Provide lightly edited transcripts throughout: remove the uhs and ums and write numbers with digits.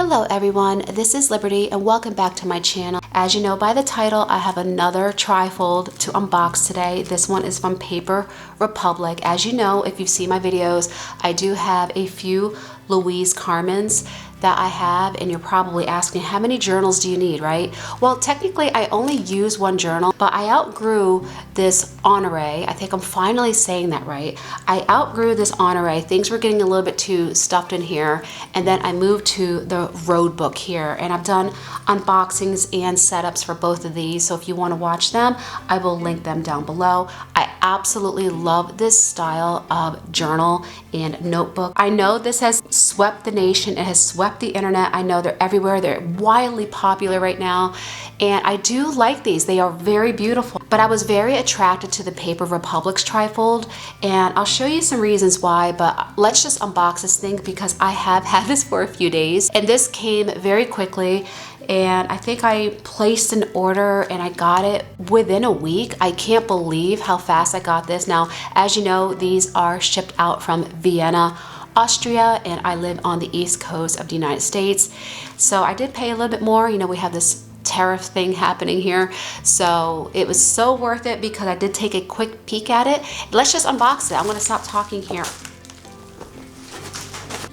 Hello everyone, this is Liberty and welcome back to my channel. As you know by the title, I have another trifold to unbox today. This one is from Paper Republic. As you know, if you've seen my videos, I do have a few Louise Carmens that I have, and you're probably asking, how many journals do you need, right? Well, technically I only use one journal, but I outgrew this honoré. I think I'm finally saying that right. I outgrew this honoré. Things were getting a little bit too stuffed in here, and then I moved to the road book here, and I've done unboxings and setups for both of these, so if you want to watch them, I will link them down below. I absolutely love this style of journal and notebook. I know this has swept the nation, it has swept the internet. I know they're everywhere, they're wildly popular right now, and I do like these. They are very beautiful, but I was very attracted to the Paper Republic's trifold, and I'll show you some reasons why, but let's just unbox this thing because I have had this for a few days, and this came very quickly. And I think I placed an order and I got it within a week. I can't believe how fast I got this. Now, as you know, these are shipped out from Vienna, Austria, and I live on the East Coast of the United States. So I did pay a little bit more. You know, we have this tariff thing happening here. So it was so worth it because I did take a quick peek at it. Let's just unbox it. I'm gonna stop talking here,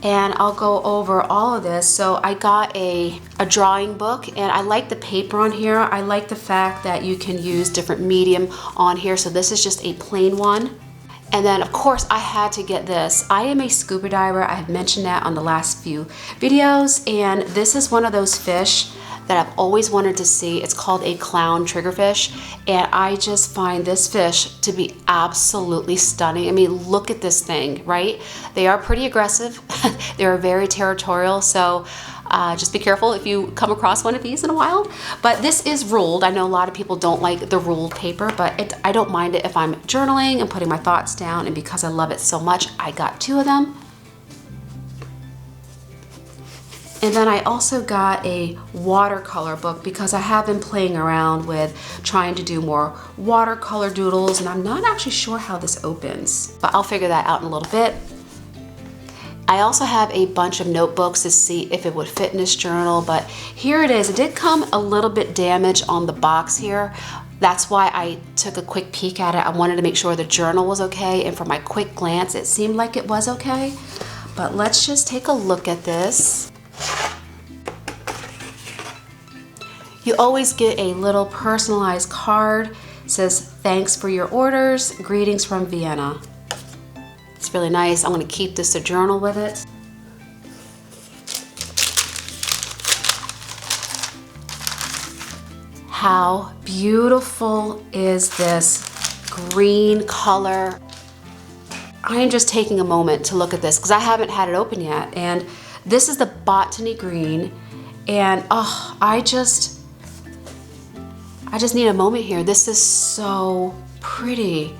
and I'll go over all of this. So I got a drawing book, and I like the paper on here. I like the fact that you can use different medium on here. So this is just a plain one. And then of course I had to get this. I am a scuba diver. I have mentioned that on the last few videos, and this is one of those fish that I've always wanted to see. It's called a clown triggerfish, and I just find this fish to be absolutely stunning. I mean, look at this thing, right? They are pretty aggressive. They are very territorial, so just be careful if you come across one of these in a while. But this is ruled. I know a lot of people don't like the ruled paper, but I don't mind it if I'm journaling and putting my thoughts down, and because I love it so much, I got two of them. And then I also got a watercolor book because I have been playing around with trying to do more watercolor doodles, and I'm not actually sure how this opens, but I'll figure that out in a little bit. I also have a bunch of notebooks to see if it would fit in this journal, but here it is. It did come a little bit damaged on the box here. That's why I took a quick peek at it. I wanted to make sure the journal was okay, and from my quick glance, it seemed like it was okay. But let's just take a look at this. You always get a little personalized card. It says, "Thanks for your orders, greetings from Vienna." It's really nice. I'm gonna keep this to journal with it. How beautiful is this green color? I am just taking a moment to look at this because I haven't had it open yet, and this is the Botany Green, and oh, I just need a moment here. This is so pretty.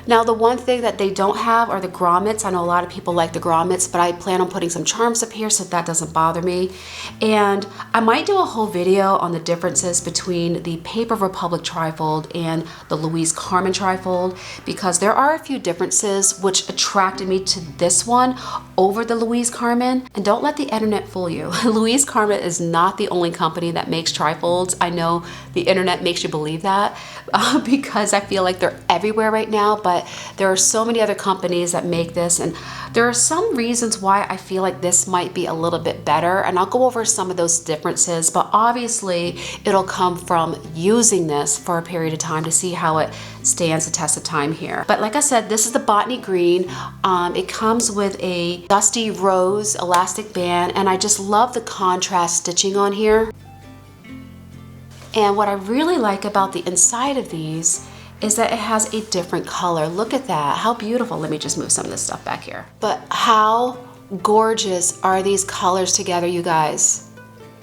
Now, the one thing that they don't have are the grommets. I know a lot of people like the grommets, but I plan on putting some charms up here so that doesn't bother me. And I might do a whole video on the differences between the Paper Republic trifold and the Louise Carmen trifold, because there are a few differences which attracted me to this one over the Louise Carmen. And don't let the internet fool you. Louise Carmen is not the only company that makes trifolds. I know the internet makes you believe that because I feel like they're everywhere right now, but there are so many other companies that make this, and there are some reasons why I feel like this might be a little bit better, and I'll go over some of those differences, but obviously it'll come from using this for a period of time to see how it stands the test of time here. But like I said, this is the Botany Green. It comes with a dusty rose elastic band, and I just love the contrast stitching on here. And what I really like about the inside of these is that it has a different color. Look at that, how beautiful. Let me just move some of this stuff back here. But how gorgeous are these colors together, you guys?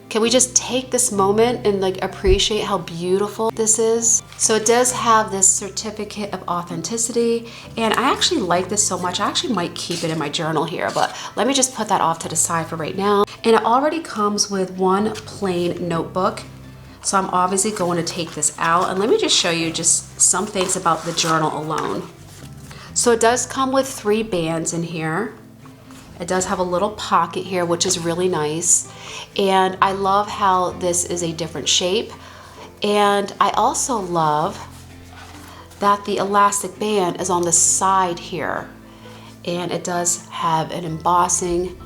Can we just take this moment and like appreciate how beautiful this is? So it does have this certificate of authenticity, and I actually like this so much, I actually might keep it in my journal here, but let me just put that off to the side for right now. And it already comes with one plain notebook. So I'm obviously going to take this out, and let me just show you just some things about the journal alone. So it does come with 3 bands in here, It does have a little pocket here, which is really nice. And I love how this is a different shape. And I also love that the elastic band is on the side here. And it does have an embossing.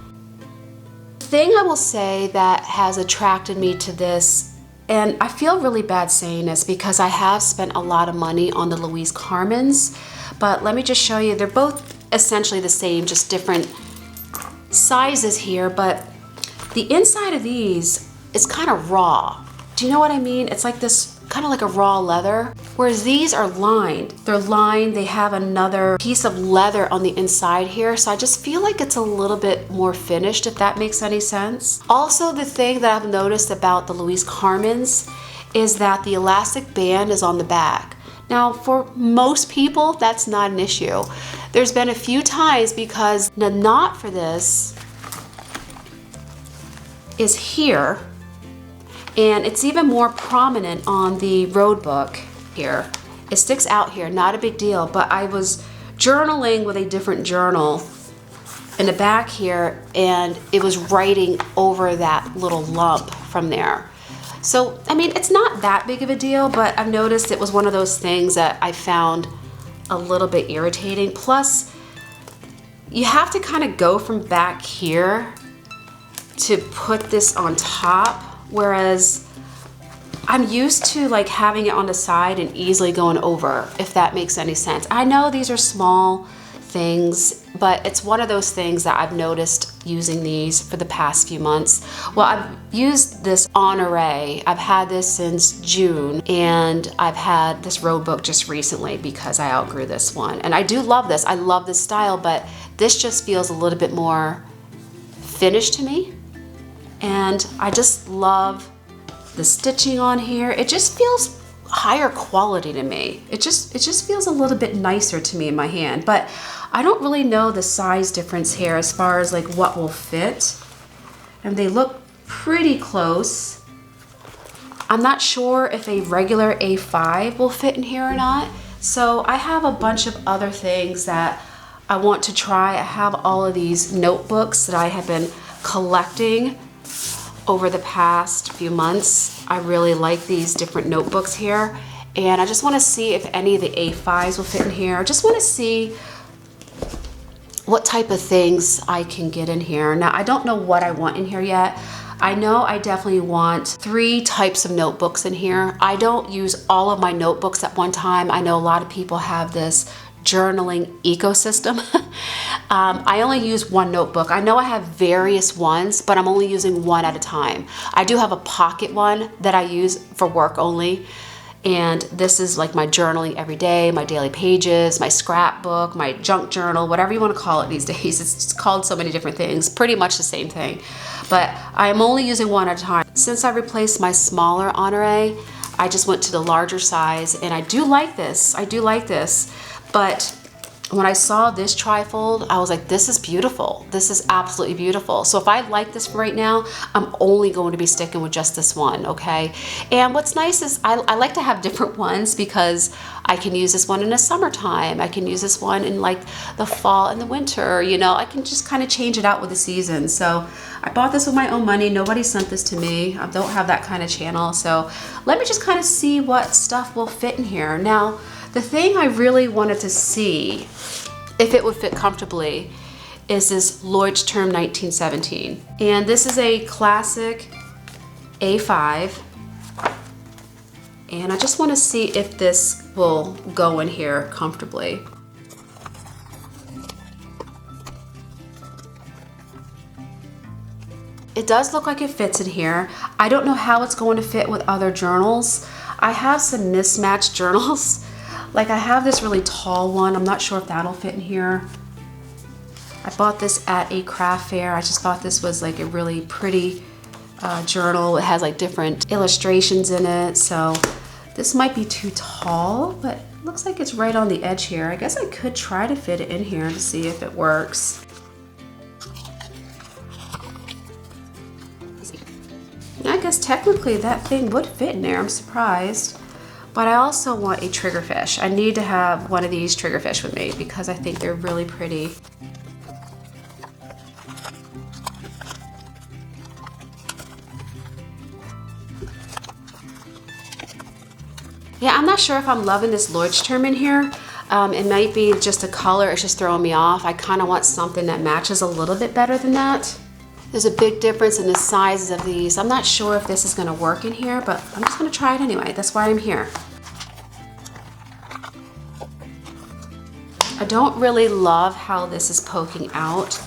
The thing I will say that has attracted me to this, and I feel really bad saying this because I have spent a lot of money on the Louise Carmens, but let me just show you, they're both essentially the same, just different sizes here, but the inside of these is kind of raw. Do you know what I mean? It's like this, kind of like a raw leather, whereas these are lined. They're lined, they have another piece of leather on the inside here, so I just feel like it's a little bit more finished, if that makes any sense. Also, the thing that I've noticed about the Louise Carmens is that the elastic band is on the back. Now, for most people, that's not an issue. There's been a few times because the knot for this is here, and it's even more prominent on the road book here. It sticks out here, not a big deal, but I was journaling with a different journal in the back here, and it was writing over that little lump from there. So, I mean, it's not that big of a deal, but I've noticed it was one of those things that I found a little bit irritating. Plus, you have to kind of go from back here to put this on top, whereas I'm used to like having it on the side and easily going over, if that makes any sense. I know these are small things, but it's one of those things that I've noticed using these for the past few months. Well, I've used this Honore. I've had this since June, and I've had this road book just recently because I outgrew this one. And I do love this. I love this style, but this just feels a little bit more finished to me. And I just love the stitching on here. It just feels higher quality to me. It just feels a little bit nicer to me in my hand, but I don't really know the size difference here as far as like what will fit. And they look pretty close. I'm not sure if a regular A5 will fit in here or not. So I have a bunch of other things that I want to try. I have all of these notebooks that I have been collecting over the past few months. I really like these different notebooks here, and I just want to see if any of the A5s will fit in here. I just want to see what type of things I can get in here. Now, I don't know what I want in here yet. I know I definitely want 3 types of notebooks in here. I don't use all of my notebooks at one time. I know a lot of people have this journaling ecosystem. I only use one notebook. I know I have various ones, but I'm only using one at a time. I do have a pocket one that I use for work only. And this is like my journaling every day, my daily pages, my scrapbook, my junk journal, whatever you want to call it these days. It's called so many different things, pretty much the same thing. But I'm only using one at a time. Since I replaced my smaller Honore, I just went to the larger size, and I do like this. I do like this. But when I saw this trifold, I was like, this is beautiful. This is absolutely beautiful. So if I like this for right now, I'm only going to be sticking with just this one, okay? And what's nice is I like to have different ones because I can use this one in the summertime. I can use this one in like the fall and the winter, you know? I can just kind of change it out with the season. So I bought this with my own money. Nobody sent this to me. I don't have that kind of channel. So let me just kind of see what stuff will fit in here. Now, the thing I really wanted to see if it would fit comfortably is this Lloyd's Term 1917. And this is a classic A5. And I just want to see if this will go in here comfortably. It does look like it fits in here. I don't know how it's going to fit with other journals. I have some mismatched journals. Like I have this really tall one. I'm not sure if that'll fit in here. I bought this at a craft fair. I just thought this was like a really pretty journal. It has like different illustrations in it. So this might be too tall, but it looks like it's right on the edge here. I guess I could try to fit it in here to see if it works. I guess technically that thing would fit in there. I'm surprised. But I also want a triggerfish. I need to have one of these triggerfish with me because I think they're really pretty. Yeah, I'm not sure if I'm loving this Leuchtturm in here. It might be just the color, it's just throwing me off. I kind of want something that matches a little bit better than that. There's a big difference in the sizes of these. I'm not sure if this is gonna work in here, but I'm just gonna try it anyway. That's why I'm here. I don't really love how this is poking out.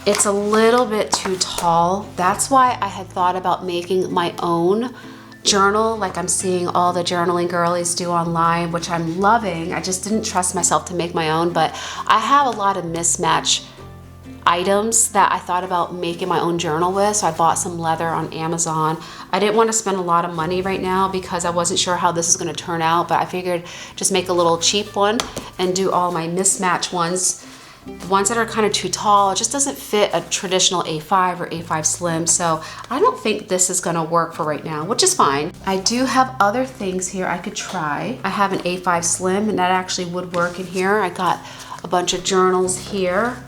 It's a little bit too tall. That's why I had thought about making my own journal, like I'm seeing all the journaling girlies do online, which I'm loving. I just didn't trust myself to make my own, but I have a lot of mismatch items that I thought about making my own journal with. So I bought some leather on Amazon. I didn't want to spend a lot of money right now because I wasn't sure how this is going to turn out, but I figured just make a little cheap one and do all my mismatch ones. The ones that are kind of too tall, it just doesn't fit a traditional A5 or A5 Slim, so I don't think this is gonna work for right now, which is fine. I do have other things here I could try. I have an A5 Slim, and that actually would work in here. I got a bunch of journals here.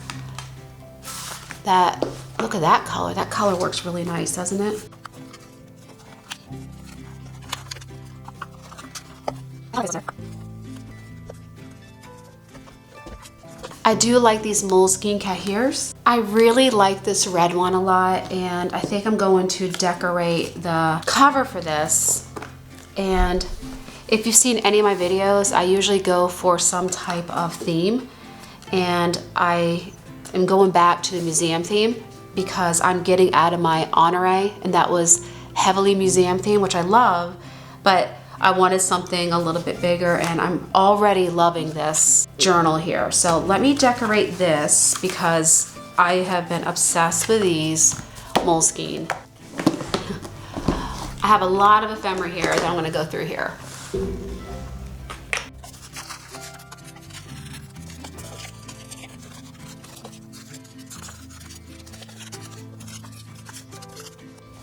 Look at that color. That color works really nice, doesn't it? I do like these Moleskine Cahiers. I really like this red one a lot, and I think I'm going to decorate the cover for this. And if you've seen any of my videos, I usually go for some type of theme, and I am going back to the museum theme because I'm getting out of my Honore, and that was heavily museum theme, which I love, but I wanted something a little bit bigger, and I'm already loving this journal here. So let me decorate this because I have been obsessed with these Moleskine. I have a lot of ephemera here that I'm gonna go through here.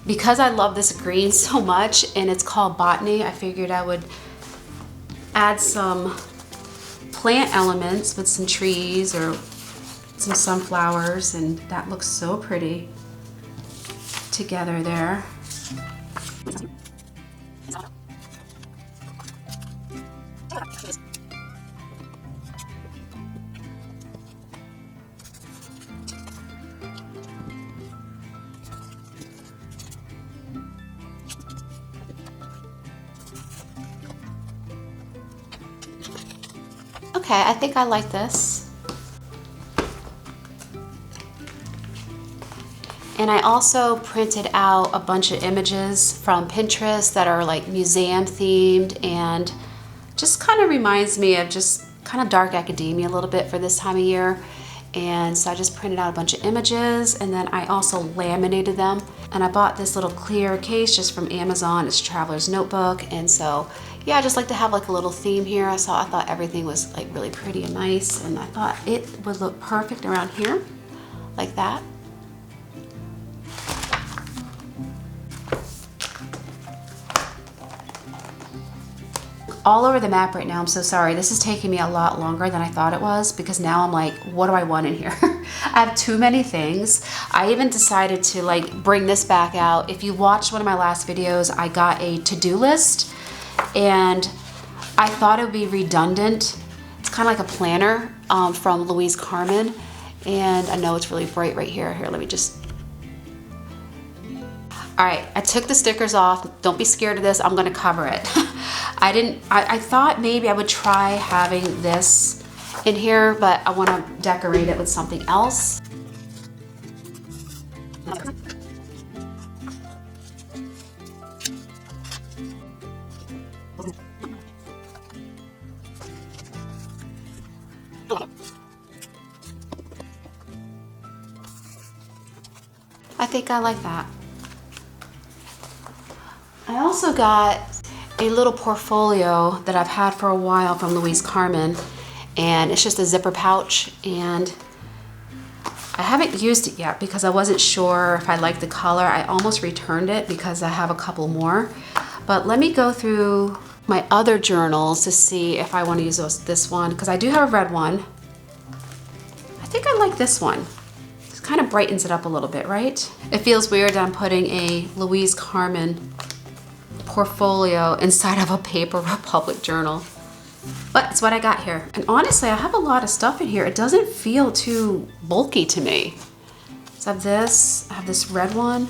Because I love this green so much, and it's called Botany, I figured I would add some plant elements with some trees or some sunflowers, and that looks so pretty together there. Okay, I think I like this. And I also printed out a bunch of images from Pinterest that are like museum themed, and just kind of reminds me of just kind of dark academia a little bit for this time of year. And so I just printed out a bunch of images, and then I also laminated them. And I bought this little clear case just from Amazon. It's a traveler's notebook, and so yeah, I just like to have like a little theme here. So I thought everything was like really pretty and nice, and I thought it would look perfect around here, like that. All over the map right now. I'm so sorry. This is taking me a lot longer than I thought it was, because now I'm like, what do I want in here? I have too many things. I even decided to like bring this back out. If you watched one of my last videos, I got a to-do list, and I thought it would be redundant. It's kind of like a planner from Louise Carmen, and I know it's really bright right here. Here, let me just... All right, I took the stickers off. Don't be scared of this. I'm gonna cover it. I thought maybe I would try having this in here, but I want to decorate it with something else. I think I like that. I also got a little portfolio that I've had for a while from Louise Carmen, and it's just a zipper pouch, and I haven't used it yet because I wasn't sure if I liked the color. I almost returned it because I have a couple more, but let me go through my other journals to see if I want to use this one, because I do have a red one. I think I like this one. It kind of brightens it up a little bit, right? It feels weird that I'm putting a Louise Carmen portfolio inside of a Paper Republic journal. But it's what I got here. And honestly, I have a lot of stuff in here. It doesn't feel too bulky to me. So I have this red one,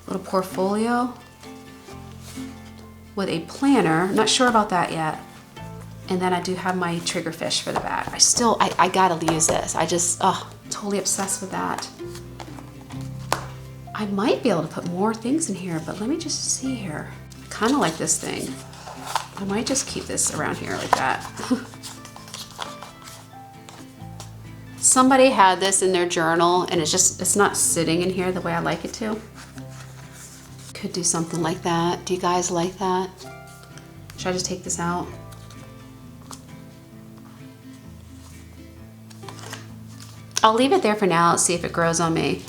little portfolio with a planner. I'm not sure about that yet. And then I do have my triggerfish for the bag. I gotta use this. Totally obsessed with that. I might be able to put more things in here, but let me just see here. I kind of like this thing. I might just keep this around here like that. Somebody had this in their journal and it's not sitting in here the way I like it to. Could do something like that. Do you guys like that? Should I just take this out? I'll leave it there for now, see if it grows on me.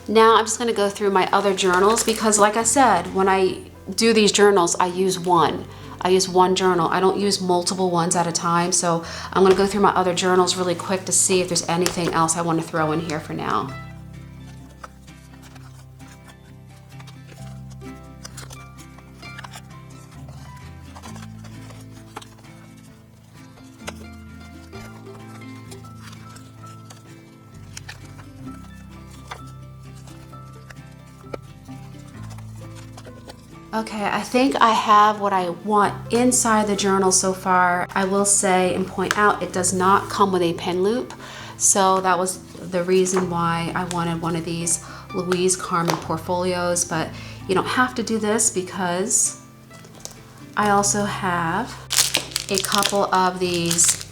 Now I'm just gonna go through my other journals because like I said, when I do these journals, I use one. I use one journal. I don't use multiple ones at a time. So I'm gonna go through my other journals really quick to see if there's anything else I wanna throw in here for now. Okay, I think I have what I want inside the journal so far. I will say and point out it does not come with a pen loop. So that was the reason why I wanted one of these Louise Carmen portfolios, but you don't have to do this because I also have a couple of these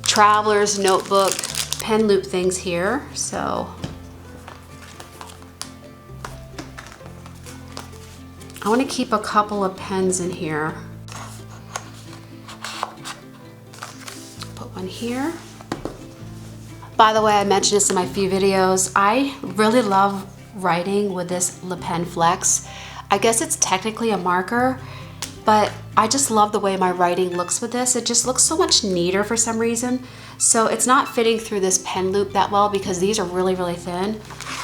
traveler's notebook pen loop things here. So I want to keep a couple of pens in here. Put one here. By the way, I mentioned this in my few videos. I really love writing with this Le Pen Flex. I guess it's technically a marker, but I just love the way my writing looks with this. It just looks so much neater for some reason. So it's not fitting through this pen loop that well because these are really, really thin.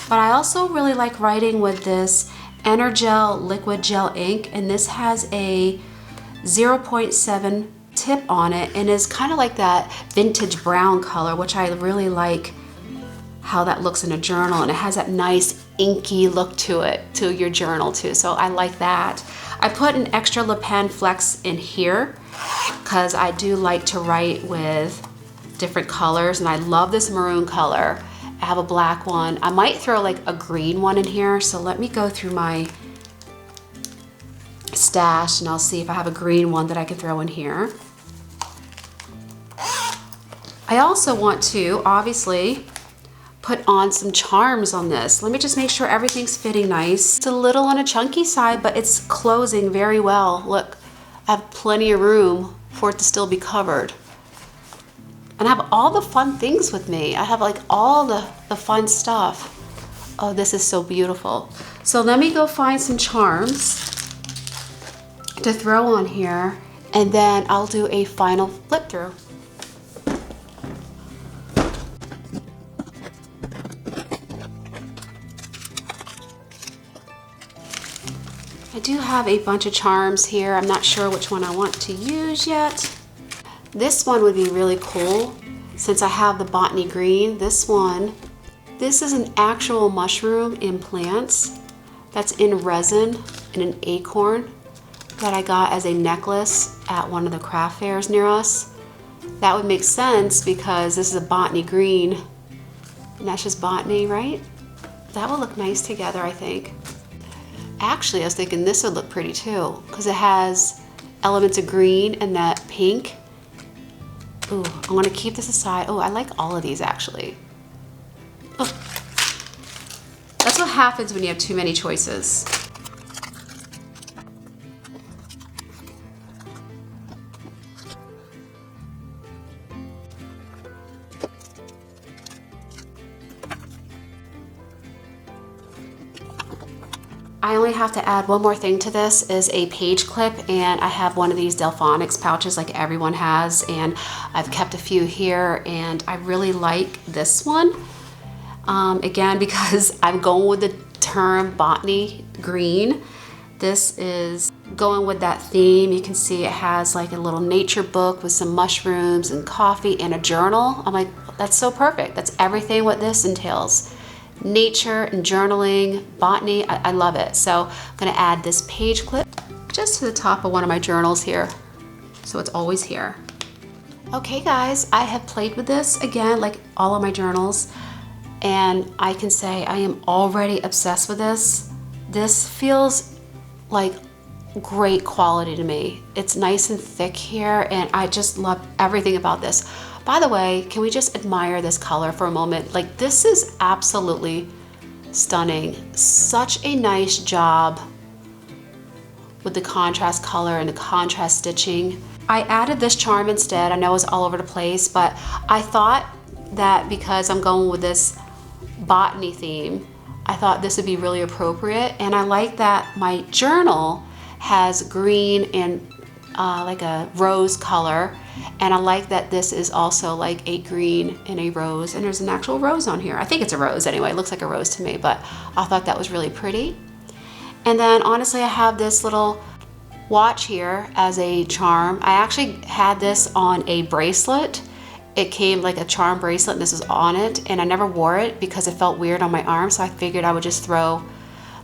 But I also really like writing with this Energel liquid gel ink, and this has a 0.7 tip on it and is kind of like that vintage brown color, which I really like how that looks in a journal, and it has that nice inky look to it, to your journal too. So I like that. I put an extra Le Pen Flex in here because I do like to write with different colors, and I love this maroon color. I have a black one. I might throw like a green one in here. So let me go through my stash and I'll see if I have a green one that I can throw in here. I also want to obviously put on some charms on this. Let me just make sure everything's fitting nice. It's a little on a chunky side, but it's closing very well. Look, I have plenty of room for it to still be covered. And I have all the fun things with me. I have like all the fun stuff. Oh, this is so beautiful. So let me go find some charms to throw on here, and then I'll do a final flip through. I do have a bunch of charms here. I'm not sure which one I want to use yet. This one would be really cool since I have the botany green. This is an actual mushroom in plants that's in resin and an acorn that I got as a necklace at one of the craft fairs near us. That would make sense because this is a botany green and that's just botany, right? That would look nice together, I think. Actually, I was thinking this would look pretty too because it has elements of green and that pink. Ooh, I want to keep this aside. Oh, I like all of these actually. Oh. That's what happens when you have too many choices. I only have to add one more thing to this, is a page clip, and I have one of these Delphonics pouches like everyone has, and I've kept a few here, and I really like this one. Again, because I'm going with the term botany green, This is going with that theme. You can see it has like a little nature book with some mushrooms and coffee and a journal. I'm like, that's so perfect. That's everything what this entails. Nature and journaling, botany, I love it. So I'm gonna add this page clip just to the top of one of my journals here. So it's always here. Okay guys, I have played with this again, like all of my journals, and I can say I am already obsessed with this. This feels like great quality to me. It's nice and thick here, and I just love everything about this. By the way, can we just admire this color for a moment? Like, this is absolutely stunning. Such a nice job with the contrast color and the contrast stitching. I added this charm instead. I know it's all over the place, but I thought that because I'm going with this botany theme, I thought this would be really appropriate. And I like that my journal has green and like a rose color. And I like that this is also like a green and a rose, and there's an actual rose on here. I think it's a rose anyway. It looks like a rose to me, but I thought that was really pretty. And then honestly, I have this little watch here as a charm. I actually had this on a bracelet. It came like a charm bracelet and this was on it, and I never wore it because it felt weird on my arm, so I figured I would just throw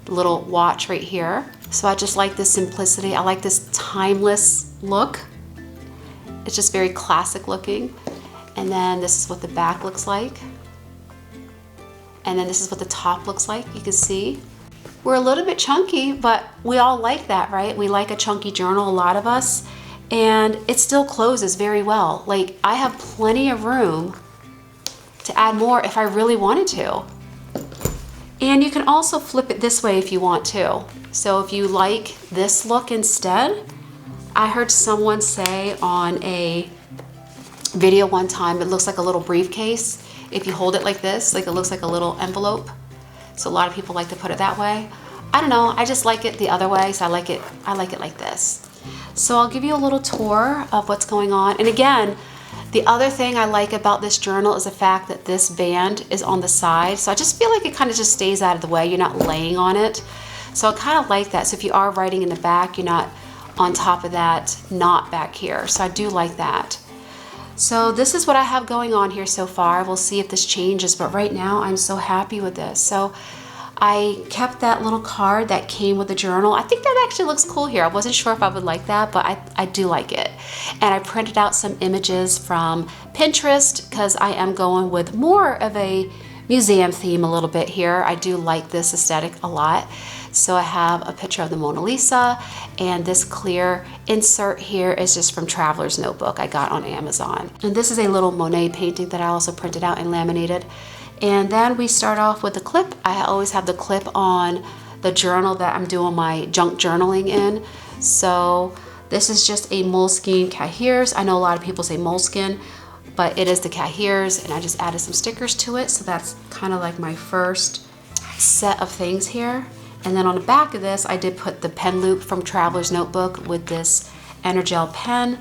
the little watch right here. So I just like this simplicity. I like this timeless look. It's just very classic looking. And then this is what the back looks like. And then this is what the top looks like. You can see we're a little bit chunky, but we all like that, right? We like a chunky journal, a lot of us, and it still closes very well. Like, I have plenty of room to add more if I really wanted to. And you can also flip it this way if you want to. So if you like this look instead, I heard someone say on a video one time, it looks like a little briefcase. If you hold it like this, like it looks like a little envelope. So a lot of people like to put it that way. I don't know, I just like it the other way, so I like it like this. So I'll give you a little tour of what's going on. And again, the other thing I like about this journal is the fact that this band is on the side. So I just feel like it kind of just stays out of the way. You're not laying on it. So I kind of like that. So if you are writing in the back, you're not on top of that knot back here. So I do like that. So this is what I have going on here so far. We'll see if this changes, but right now I'm so happy with this. So I kept that little card that came with the journal. I think that actually looks cool here. I wasn't sure if I would like that, but I do like it. And I printed out some images from Pinterest because I am going with more of a museum theme a little bit here. I do like this aesthetic a lot. So I have a picture of the Mona Lisa, and this clear insert here is just from Traveler's Notebook I got on Amazon. And this is a little Monet painting that I also printed out and laminated. And then we start off with the clip. I always have the clip on the journal that I'm doing my junk journaling in. So this is just a Moleskine Cahiers. I know a lot of people say Moleskine, but it is the Cahiers, and I just added some stickers to it. So that's kind of like my first set of things here. And then on the back of this, I did put the pen loop from Traveler's Notebook with this Energel pen.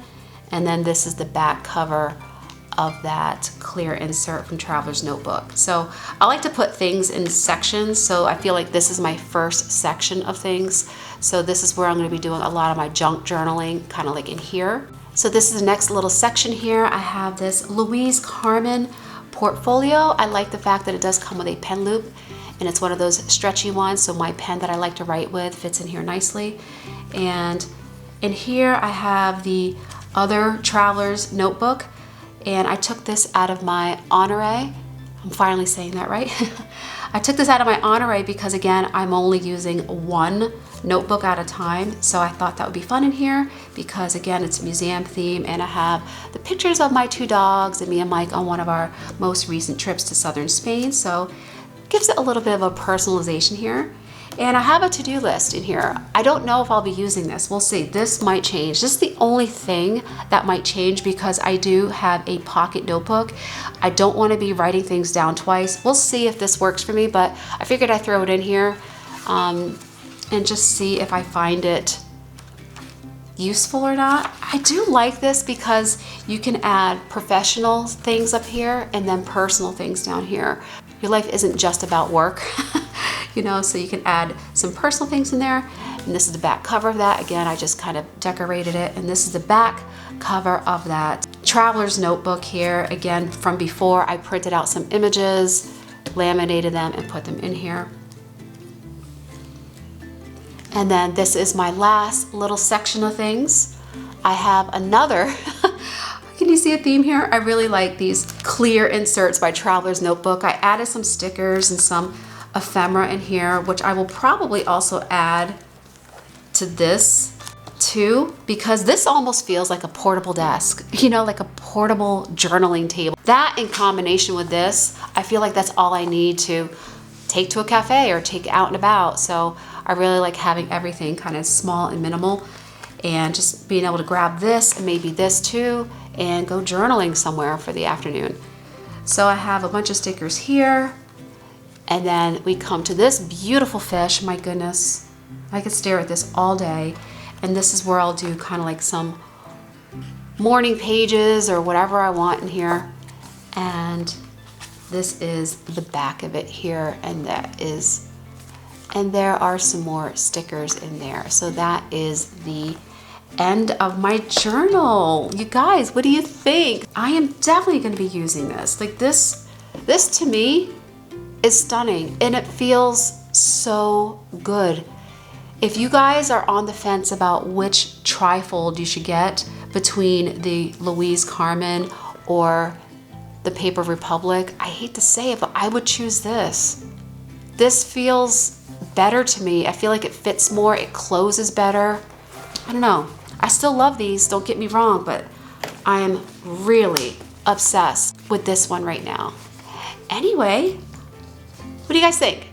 And then this is the back cover of that clear insert from Traveler's Notebook. So I like to put things in sections. So I feel like this is my first section of things. So this is where I'm gonna be doing a lot of my junk journaling, kind of like in here. So this is the next little section here. I have this Louise Carmen portfolio. I like the fact that it does come with a pen loop, and it's one of those stretchy ones, so my pen that I like to write with fits in here nicely. And in here I have the other Traveler's Notebook, and I took this out of my Honore. I'm finally saying that right. I took this out of my Honore because, again, I'm only using one notebook at a time, so I thought that would be fun in here because, again, it's a museum theme, and I have the pictures of my two dogs and me and Mike on one of our most recent trips to southern Spain, so it gives it a little bit of a personalization here. And I have a to-do list in here. I don't know if I'll be using this. We'll see. This might change. This is the only thing that might change because I do have a pocket notebook. I don't want to be writing things down twice. We'll see if this works for me, but I figured I'd throw it in here and just see if I find it useful or not. I do like this because you can add professional things up here and then personal things down here. Your life isn't just about work. You know, so you can add some personal things in there, And this is the back cover of that. Again, I just kind of decorated it. And this is the back cover of that traveler's notebook here. Again, from before, I printed out some images, laminated them, and put them in here. And then this is my last little section of things. I have another, can you see a theme here? I really like these clear inserts by Traveler's Notebook. I added some stickers and some ephemera in here, which I will probably also add to this too, because this almost feels like a portable desk, you know, like a portable journaling table. That in combination with this, I feel like that's all I need to take to a cafe or take out and about. So I really like having everything kind of small and minimal, and just being able to grab this and maybe this too and go journaling somewhere for the afternoon. So I have a bunch of stickers here, and then we come to this beautiful fish. My goodness, I could stare at this all day. And this is where I'll do kind of like some morning pages or whatever I want in here. And this is the back of it here, and there are some more stickers in there. So that is the end of my journal. You guys, what do you think? I am definitely going to be using this. Like this to me is stunning, and it feels so good. If you guys are on the fence about which trifold you should get between the Louise Carmen or the Paper Republic, I hate to say it, but I would choose this. This feels better to me. I feel like it fits more, it closes better. I don't know. I still love these, don't get me wrong, but I am really obsessed with this one right now. Anyway, what do you guys think?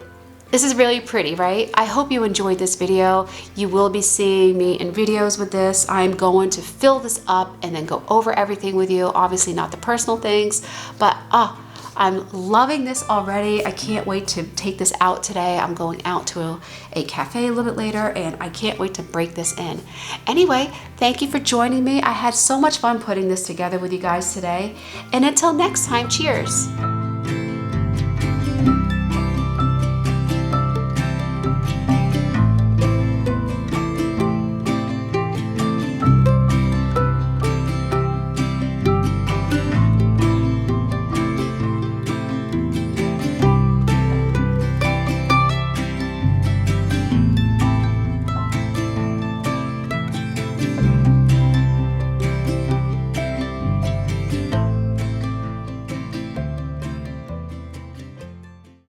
This is really pretty, right? I hope you enjoyed this video. You will be seeing me in videos with this. I'm going to fill this up and then go over everything with you. Obviously not the personal things, but I'm loving this already. I can't wait to take this out today. I'm going out to a cafe a little bit later, and I can't wait to break this in. Anyway, thank you for joining me. I had so much fun putting this together with you guys today. And until next time, cheers.